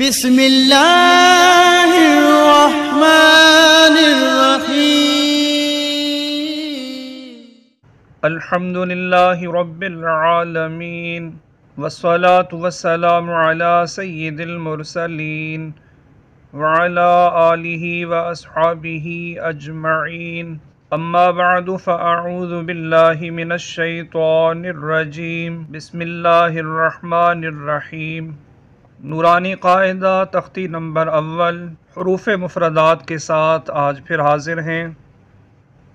بسم اللہ الرحمن الرحیم الحمدللہ رب العالمین والصلاة والسلام علی سید المرسلین وعلی آلہ واصحابہ اجمعین اما بعد فاعوذ باللہ من الشیطان الرجیم بسم اللہ الرحمن الرحیم۔ نورانی قاعدہ تختی نمبر اول حروف مفردات کے ساتھ آج پھر حاضر ہیں۔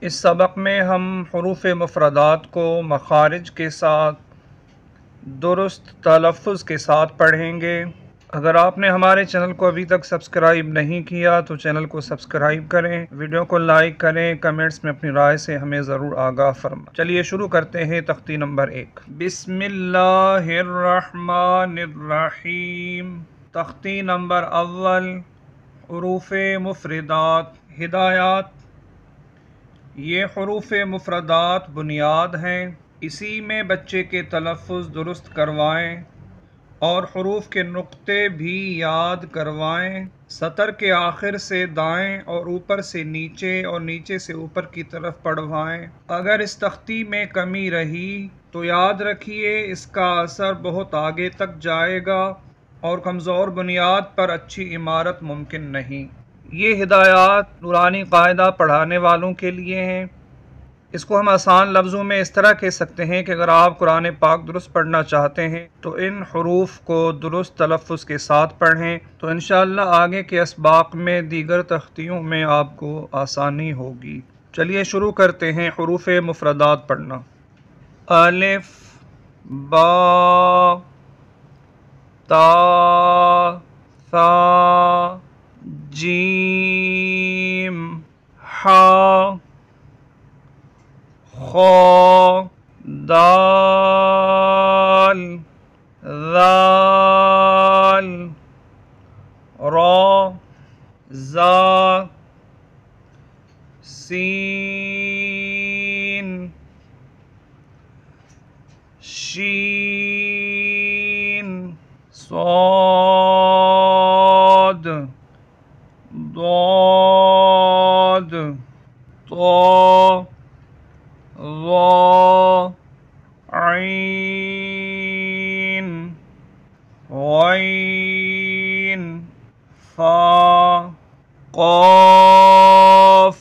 اس سبق میں ہم حروف مفردات کو مخارج کے ساتھ درست تلفظ کے ساتھ پڑھیں گے۔ اگر آپ نے ہمارے چینل کو ابھی تک سبسکرائب نہیں کیا تو چینل کو سبسکرائب کریں، ویڈیو کو لائک کریں، کمنٹس میں اپنی رائے سے ہمیں ضرور آگاہ فرمائیں۔ چلیے شروع کرتے ہیں تختی نمبر 1۔ بسم اللہ الرحمن الرحیم۔ تختی نمبر اول حروف مفردات۔ ہدایات: یہ حروف مفردات بنیاد ہیں، اسی میں بچے کے تلفظ درست کروائیں اور حروف کے نقطے بھی یاد کروائیں۔ سطر کے آخر سے دائیں اور اوپر سے نیچے اور نیچے سے اوپر کی طرف پڑھوائیں۔ اگر اس تختی میں کمی رہی تو یاد رکھیے اس کا اثر بہت آگے تک جائے گا اور کمزور بنیاد پر اچھی عمارت ممکن نہیں۔ یہ ہدایات نورانی قاعدہ پڑھانے والوں کے لیے ہیں۔ اس کو ہم آسان لفظوں میں اس طرح کہہ سکتے ہیں کہ اگر آپ قرآن پاک درست پڑھنا چاہتے ہیں تو ان حروف کو درست تلفظ کے ساتھ پڑھیں تو انشاءاللہ آگے کے اسباق میں دیگر تختیوں میں آپ کو آسانی ہوگی۔ چلیے شروع کرتے ہیں حروف مفردات پڑھنا۔ الف، با، تا، ثا، جیم، حا، خا، دال، ذال، را، زا، سین، شین، صاد، ضاد، طا، ظا، عین، غین، فا، قاف،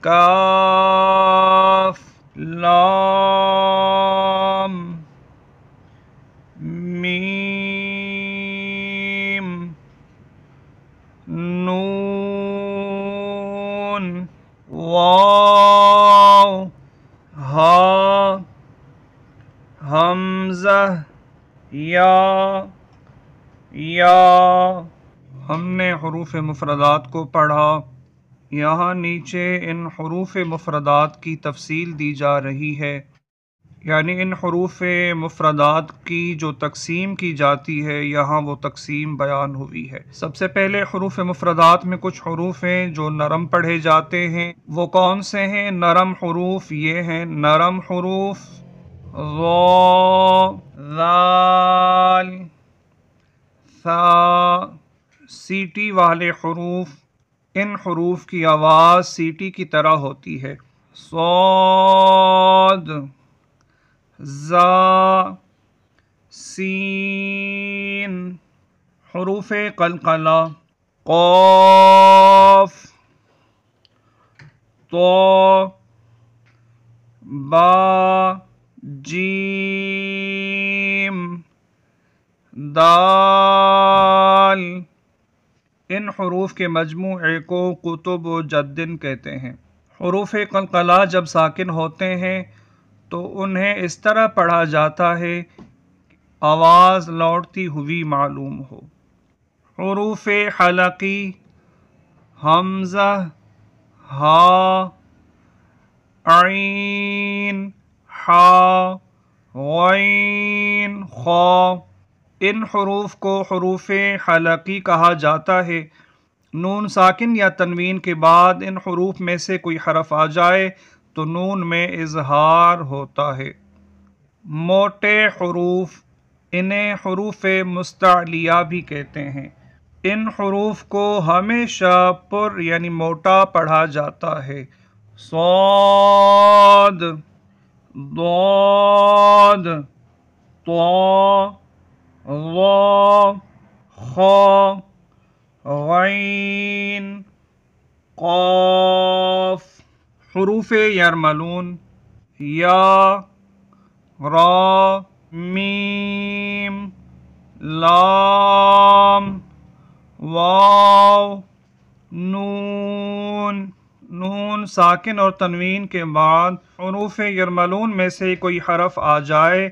کاف، لام، میم، نون، واو، ہا، حمزہ، یا۔ ہم نے حروف مفردات کو پڑھا۔ یہاں نیچے ان حروف مفردات کی تفصیل دی جا رہی ہے، یعنی ان حروف مفردات کی جو تقسیم کی جاتی ہے یہاں وہ تقسیم بیان ہوئی ہے۔ سب سے پہلے حروف مفردات میں کچھ حروف ہیں جو نرم پڑھے جاتے ہیں۔ وہ کون سے ہیں نرم حروف؟ یہ ہیں نرم حروف ظا، ذال، ثا۔ سیٹی والے حروف، ان حروف کی آواز سیٹی کی طرح ہوتی ہے۔ صاد، زا، سین۔ حروف قلقلہ قاف، طا، با، جیم، دال۔ ان حروف کے مجموعے کو قطب و جدن کہتے ہیں۔ حروف قلقلہ جب ساکن ہوتے ہیں تو انہیں اس طرح پڑھا جاتا ہے آواز لوٹتی ہوئی معلوم ہو۔ حروف حلقی حمزہ، ہا، عین، حا، غین، خا۔ ان حروف کو حروف حلقی کہا جاتا ہے۔ نون ساکن یا تنوین کے بعد ان حروف میں سے کوئی حرف آ جائے تو نون میں اظہار ہوتا ہے۔ موٹے حروف انہیں حروف مستعلیہ بھی کہتے ہیں۔ ان حروف کو ہمیشہ پر یعنی موٹا پڑھا جاتا ہے۔ صاد، ضاد، طا، ظا، خا، غین، قاف۔ حروف یرملون یا، را، میم، لام، واو، نون۔ نون ساکن اور تنوین کے بعد حروف یرملون میں سے کوئی حرف آ جائے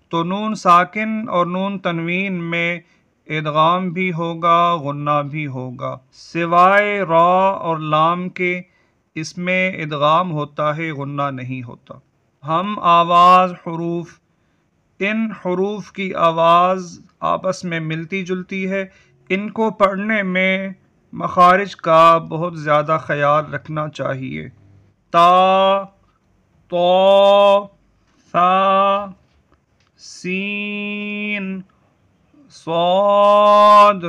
تو نون ساکن اور نون تنوین میں ادغام بھی ہوگا، غنہ بھی ہوگا۔ سوائے را اور لام کے اس میں ادغام ہوتا ہے، غنہ نہیں ہوتا۔ ہم آواز حروف، ان حروف کی آواز آپس میں ملتی جلتی ہے۔ ان کو پڑھنے میں مخارج کا بہت زیادہ خیال رکھنا چاہیے۔ تا، طا، ثا، سین، صاد،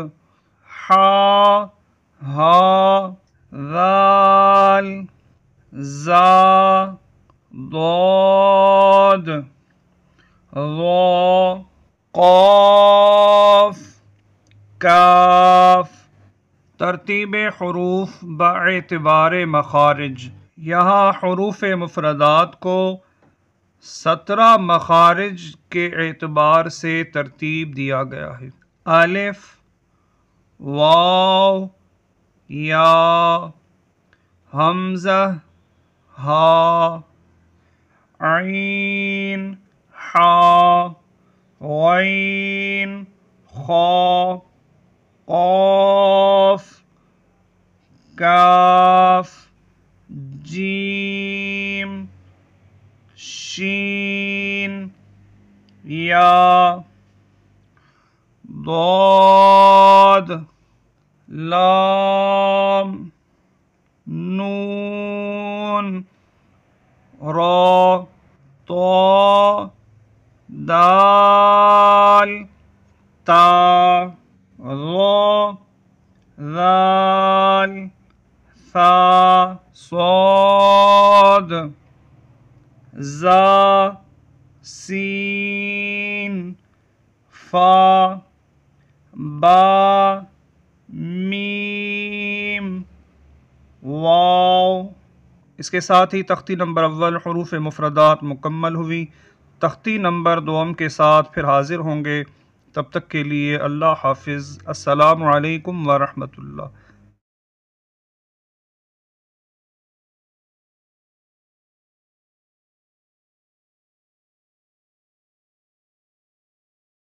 حا، ہا، ذال، زا، ضاد، ظا، قاف، کاف۔ ترتیب حروف باعتبار مخارج۔ یہاں حروف مفردات کو 17 مخارج کے اعتبار سے ترتیب دیا گیا ہے۔ الف، واو، یا، حمزہ، ہا، عین، حا، غین، خا، قاف، کاف، جیم، شین، یا، ضاد، لام، نون، را، طا، دال، تا، ظا، ذال، ثا، صاد، زا، سین، فا، با، میم، واو۔ اس کے ساتھ ہی تختی نمبر اول حروف مفردات مکمل ہوئی۔ تختی نمبر دوم کے ساتھ پھر حاضر ہوں گے۔ تب تک کے لیے اللہ حافظ۔ السلام علیکم ورحمۃ اللہ۔